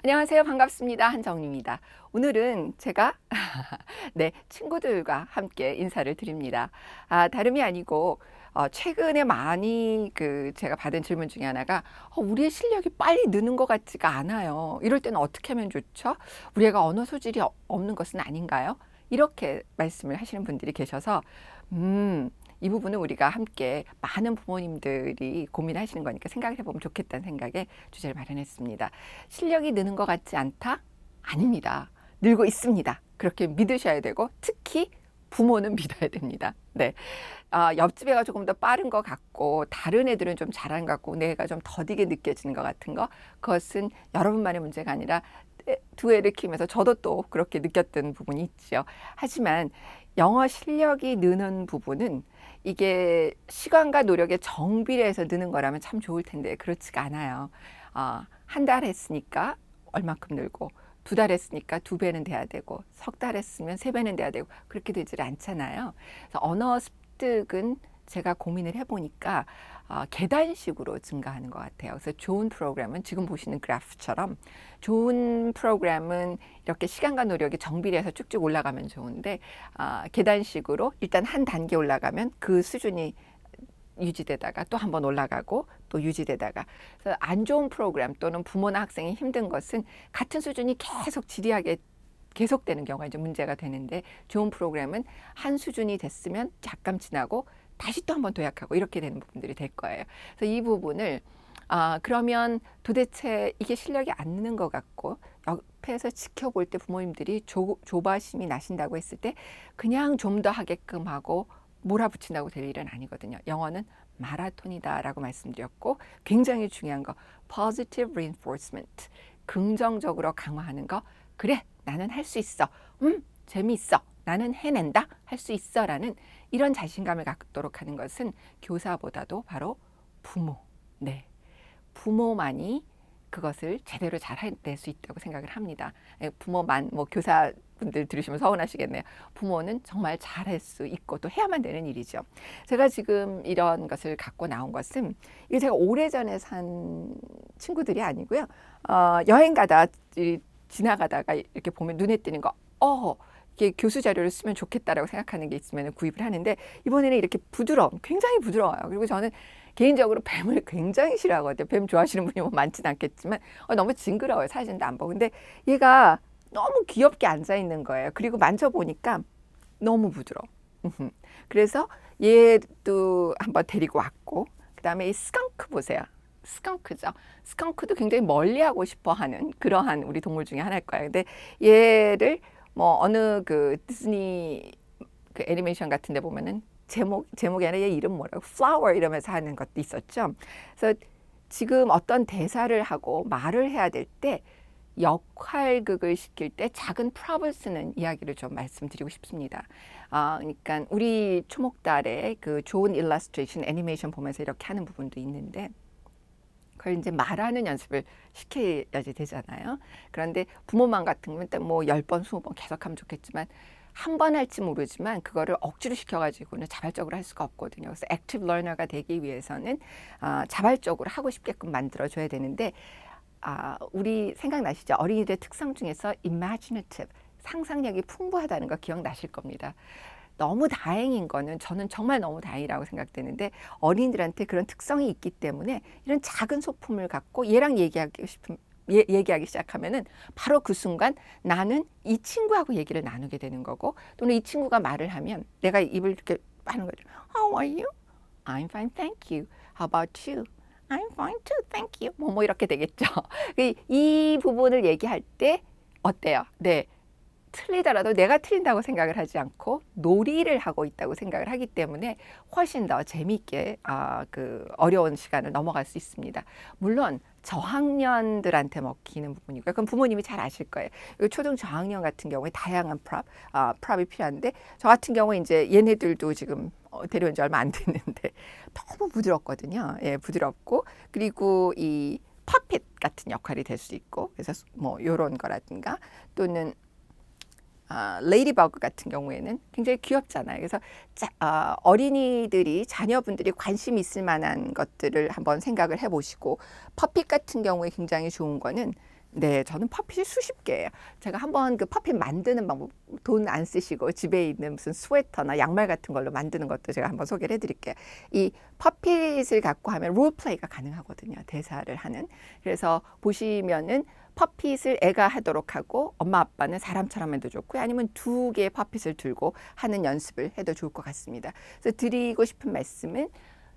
안녕하세요. 반갑습니다. 한정입니다. 오늘은 제가 네, 친구들과 함께 인사를 드립니다. 다름이 아니고 최근에 많이 제가 받은 질문 중에 하나가 우리의 실력이 빨리 느는 것 같지가 않아요. 이럴 때는 어떻게 하면 좋죠? 우리 애가 언어 소질이 없는 것은 아닌가요? 이렇게 말씀을 하시는 분들이 계셔서 이 부분은 우리가 함께 많은 부모님들이 고민하시는 거니까 생각을 해보면 좋겠다는 생각에 주제를 마련했습니다. 실력이 느는 것 같지 않다? 아닙니다. 늘고 있습니다. 그렇게 믿으셔야 되고 특히 부모는 믿어야 됩니다. 네. 옆집 애가 조금 더 빠른 것 같고 다른 애들은 좀 잘하는 것 같고 내 애가 좀 더디게 느껴지는 것 같은 거, 그것은 여러분만의 문제가 아니라 두 애를 키우면서 저도 또 그렇게 느꼈던 부분이 있죠. 하지만 영어 실력이 느는 부분은 이게 시간과 노력의 정비례해서 느는 거라면 참 좋을 텐데 그렇지가 않아요. 한 달 했으니까 얼마큼 늘고, 두 달 했으니까 두 배는 돼야 되고, 석 달 했으면 세 배는 돼야 되고, 그렇게 되질 않잖아요. 그래서 언어 습득은 제가 고민을 해보니까 계단식으로 증가하는 것 같아요. 그래서 좋은 프로그램은 지금 보시는 그래프처럼, 좋은 프로그램은 이렇게 시간과 노력이 정비례해서 쭉쭉 올라가면 좋은데 계단식으로 일단 한 단계 올라가면 그 수준이 유지되다가 또 한 번 올라가고 또 유지되다가, 그래서 안 좋은 프로그램 또는 부모나 학생이 힘든 것은 같은 수준이 계속 지리하게 계속되는 경우가 이제 문제가 되는데, 좋은 프로그램은 한 수준이 됐으면 잠깐 지나고 다시 또 한 번 도약하고 이렇게 되는 부분들이 될 거예요. 그래서 이 부분을 그러면 도대체 이게 실력이 안 느는 것 같고 옆에서 지켜볼 때 부모님들이 조바심이 나신다고 했을 때 그냥 좀 더 하게끔 하고 몰아붙인다고 될 일은 아니거든요. 영어는 마라톤이다라고 말씀드렸고, 굉장히 중요한 거 positive reinforcement, 긍정적으로 강화하는 거. 그래, 나는 할 수 있어. 재미있어. 나는 해낸다. 할 수 있어. 라는 이런 자신감을 갖도록 하는 것은 교사보다도 바로 부모. 네. 부모만이 그것을 제대로 잘 해낼 수 있다고 생각을 합니다. 부모만, 교사분들 들으시면 서운하시겠네요. 부모는 정말 잘할 수 있고 또 해야만 되는 일이죠. 제가 지금 이런 것을 갖고 나온 것은, 이게 제가 오래전에 산 친구들이 아니고요. 여행 가다 지나가다가 이렇게 보면 눈에 띄는 거, 이게 교수 자료를 쓰면 좋겠다라고 생각하는 게 있으면 구입을 하는데, 이번에는 이렇게 굉장히 부드러워요. 그리고 저는 개인적으로 뱀을 굉장히 싫어하거든요. 뱀 좋아하시는 분이 뭐 많지는 않겠지만 너무 징그러워요. 사진도 안 보고. 근데 얘가 너무 귀엽게 앉아 있는 거예요. 그리고 만져보니까 너무 부드러워. 그래서 얘도 한번 데리고 왔고, 그 다음에 이 스컹크 보세요. 스컹크죠. 스컹크도 굉장히 멀리하고 싶어하는 그러한 우리 동물 중에 하나일 거예요. 근데 얘를 어느 디즈니 애니메이션 같은 데 보면은 제목이 아니라 얘 이름 뭐라고 flower 이러면서 하는 것도 있었죠. 그래서 지금 어떤 대사를 하고 말을 해야 될 때 역할극을 시킬 때 작은 프롭을 쓰는 이야기를 좀 말씀드리고 싶습니다. 그러니까 우리 초목달의 좋은 일러스트레이션 애니메이션 보면서 이렇게 하는 부분도 있는데, 그걸 이제 말하는 연습을 시켜야지 되잖아요. 그런데 부모만 같은 경우는 10번, 20번 계속하면 좋겠지만 한 번 할지 모르지만 그거를 억지로 시켜가지고는 자발적으로 할 수가 없거든요. 그래서 액티브 러너가 되기 위해서는 자발적으로 하고 싶게끔 만들어줘야 되는데, 우리 생각나시죠? 어린이들의 특성 중에서 imaginative, 상상력이 풍부하다는 거 기억나실 겁니다. 너무 다행인 거는, 저는 정말 너무 다행이라고 생각되는데, 어린이들한테 그런 특성이 있기 때문에 이런 작은 소품을 갖고 얘랑 얘기하기 시작하면은 바로 그 순간 나는 이 친구하고 얘기를 나누게 되는 거고, 또는 이 친구가 말을 하면 내가 입을 이렇게 하는 거죠. How are you? I'm fine, thank you. How about you? I'm fine too, thank you. 뭐 이렇게 되겠죠. 이 부분을 얘기할 때 어때요? 네. 틀리더라도 내가 틀린다고 생각을 하지 않고 놀이를 하고 있다고 생각을 하기 때문에 훨씬 더 재미있게 어려운 시간을 넘어갈 수 있습니다. 물론 저학년들한테 먹히는 부분이고요. 그럼 부모님이 잘 아실 거예요. 초등 저학년 같은 경우에 다양한 프롭이 필요한데, 저 같은 경우에 이제 얘네들도 지금 데려온 지 얼마 안 됐는데 너무 부드럽거든요. 예, 부드럽고, 그리고 이 퍼핏 같은 역할이 될 수 있고, 그래서 이런 거라든가, 또는 레이디버그 같은 경우에는 굉장히 귀엽잖아요. 그래서 어린이들이 자녀분들이 관심 있을 만한 것들을 한번 생각을 해보시고 퍼핏 같은 경우에 굉장히 좋은 거는 네, 저는 퍼핏이 수십 개예요. 제가 한번 그 퍼핏 만드는 방법, 돈 안 쓰시고 집에 있는 무슨 스웨터나 양말 같은 걸로 만드는 것도 제가 한번 소개를 해드릴게요. 이 퍼핏을 갖고 하면 롤플레이가 가능하거든요. 대사를 하는. 그래서 보시면은 퍼핏을 애가 하도록 하고 엄마 아빠는 사람처럼 해도 좋고요. 아니면 두 개의 퍼핏을 들고 하는 연습을 해도 좋을 것 같습니다. 그래서 드리고 싶은 말씀은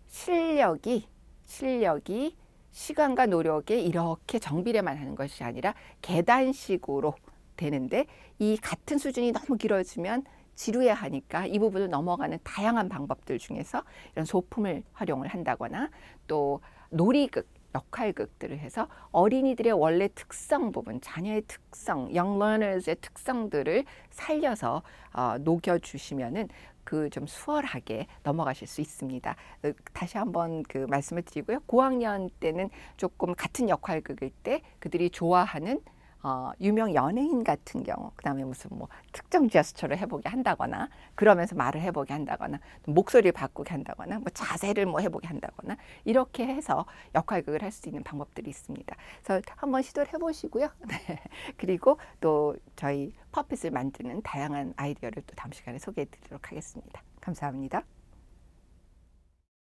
실력이 시간과 노력에 이렇게 정비례만 하는 것이 아니라 계단식으로 되는데 이 같은 수준이 너무 길어지면 지루해 하니까 이 부분을 넘어가는 다양한 방법들 중에서 이런 소품을 활용을 한다거나 또 놀이극, 역할극들을 해서 어린이들의 원래 특성 부분, 자녀의 특성, young learners의 특성들을 살려서 녹여주시면은 그 좀 수월하게 넘어가실 수 있습니다. 다시 한번 그 말씀을 드리고요. 고학년 때는 조금 같은 역할극일 때 그들이 좋아하는 유명 연예인 같은 경우, 그다음에 무슨 뭐 특정 제스처를 해보게 한다거나, 그러면서 말을 해보게 한다거나, 목소리를 바꾸게 한다거나, 뭐 자세를 뭐 해보게 한다거나, 이렇게 해서 역할극을 할 수 있는 방법들이 있습니다. 그래서 한번 시도를 해보시고요. 네. 그리고 또 저희 퍼핏을 만드는 다양한 아이디어를 또 다음 시간에 소개해 드리도록 하겠습니다. 감사합니다.